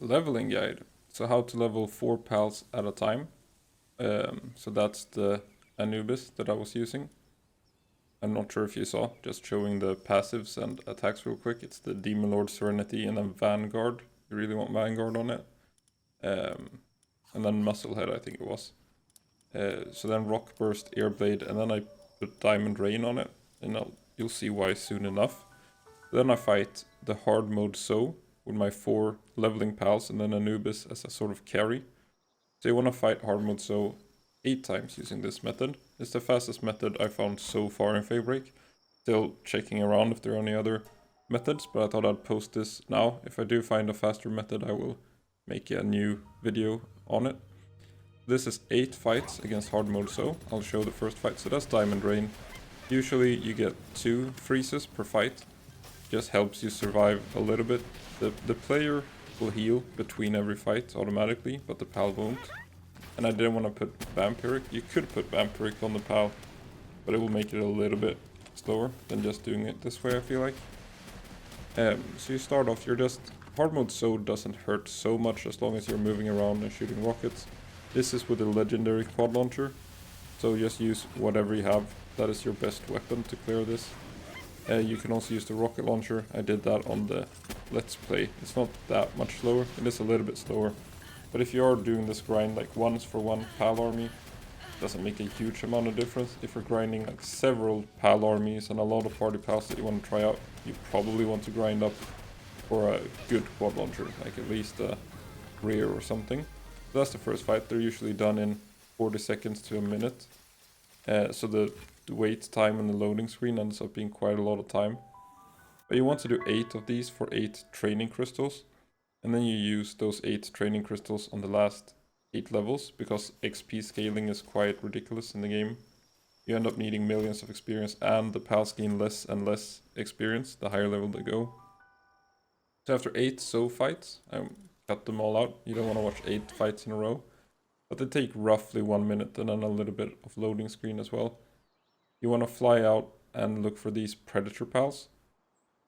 leveling guide. So how to level 4 pals at a time. So that's the Anubis that I was using. I'm not sure if you saw, just showing the passives and attacks real quick. It's the Demon Lord Serenity and then Vanguard. You really want Vanguard on it. And then Musclehead, I think it was. So then Rock Burst, Airblade, and then I put Diamond Rain on it. And you'll see why soon enough. Then I fight the hard mode So with my 4 leveling pals and then Anubis as a sort of carry. So you want to fight hard mode So 8 times using this method. It's the fastest method I found so far in Feybreak. Still checking around if there are any other methods, but I thought I'd post this now. If I do find a faster method, I will make a new video on it. This is 8 fights against hard mode So. I'll show the first fight. So that's Diamond Rain. Usually you get 2 freezes per fight. Just helps you survive a little bit. The player will heal between every fight automatically, but the pal won't. And I didn't want to put Vampiric. You could put Vampiric on the pal, but it will make it a little bit slower than just doing it this way, I feel like. So you start off, you're just... Hard mode So doesn't hurt so much as long as you're moving around and shooting rockets. This is with a legendary quad launcher, so just use whatever you have. That is your best weapon to clear this. You can also use the rocket launcher. I did that on the Let's Play. It's not that much slower, it is a little bit slower. But if you are doing this grind like once for one PAL army, it doesn't make a huge amount of difference. If you're grinding like several PAL armies and a lot of party pals that you want to try out, you probably want to grind up for a good quad launcher, like at least a rear or something. So that's the first fight. They're usually done in 40 seconds to a minute. So the wait time in the loading screen ends up being quite a lot of time. But you want to do 8 of these for 8 training crystals. And then you use those 8 training crystals on the last 8 levels, because XP scaling is quite ridiculous in the game. You end up needing millions of experience, and the pals gain less and less experience the higher level they go. So after 8 So fights, I cut them all out. You don't want to watch 8 fights in a row. But they take roughly 1 minute and then a little bit of loading screen as well. You want to fly out and look for these predator pals.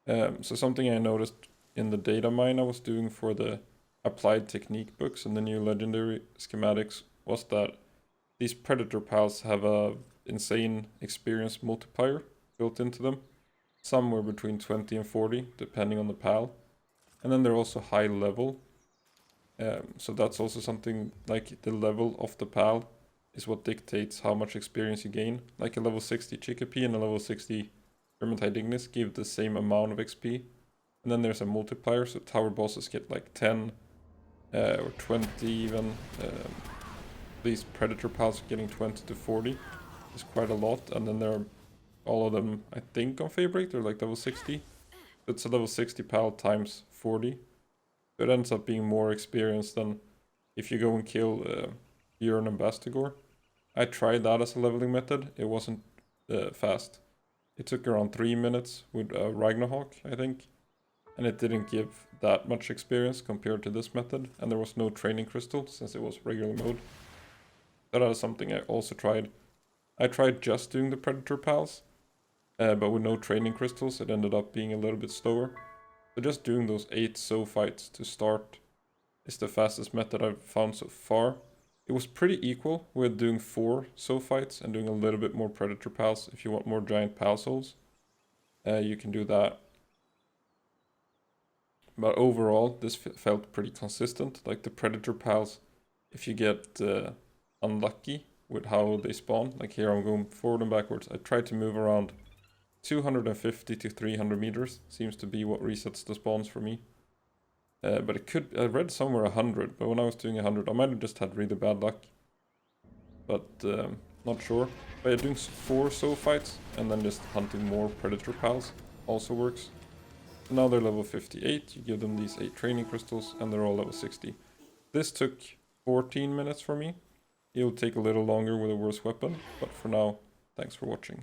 So something I noticed in the data mine I was doing for the applied technique books and the new legendary schematics was that these predator pals have a insane experience multiplier built into them. Somewhere between 20 and 40 depending on the pal. And then they're also high level. So that's also something, like the level of the pal is what dictates how much experience you gain. Like a level 60 Chicopee and a level 60 Vermintide Ignis give the same amount of XP. And then there's a multiplier, so tower bosses get like 10 or 20 even. These predator pals are getting 20 to 40. It's quite a lot. And then there are all of them, I think, on Feybreak. They're like level 60. It's a level 60 pal times 40. So it ends up being more experience than if you go and kill Bjorn and Bastigor. I tried that as a leveling method. It wasn't fast. It took around 3 minutes with Ragnarhawk, I think. And it didn't give that much experience compared to this method. And there was no training crystal since it was regular mode. That is something I also tried. I tried just doing the predator pals. But with no training crystals, it ended up being a little bit slower. So just doing those 8 So fights to start is the fastest method I've found so far. It was pretty equal with doing 4 So fights and doing a little bit more predator pals. If you want more giant pal souls, you can do that. But overall, this felt pretty consistent. Like the predator pals, if you get unlucky with how they spawn, like here I'm going forward and backwards. I tried to move around 250 to 300 meters, seems to be what resets the spawns for me. But it could, I read somewhere 100, but when I was doing 100, I might have just had really bad luck. But not sure. But yeah, doing 4 So fights and then just hunting more predator pals also works. So now they're level 58, you give them these 8 training crystals and they're all level 60. This took 14 minutes for me. It will take a little longer with a worse weapon, but for now, thanks for watching.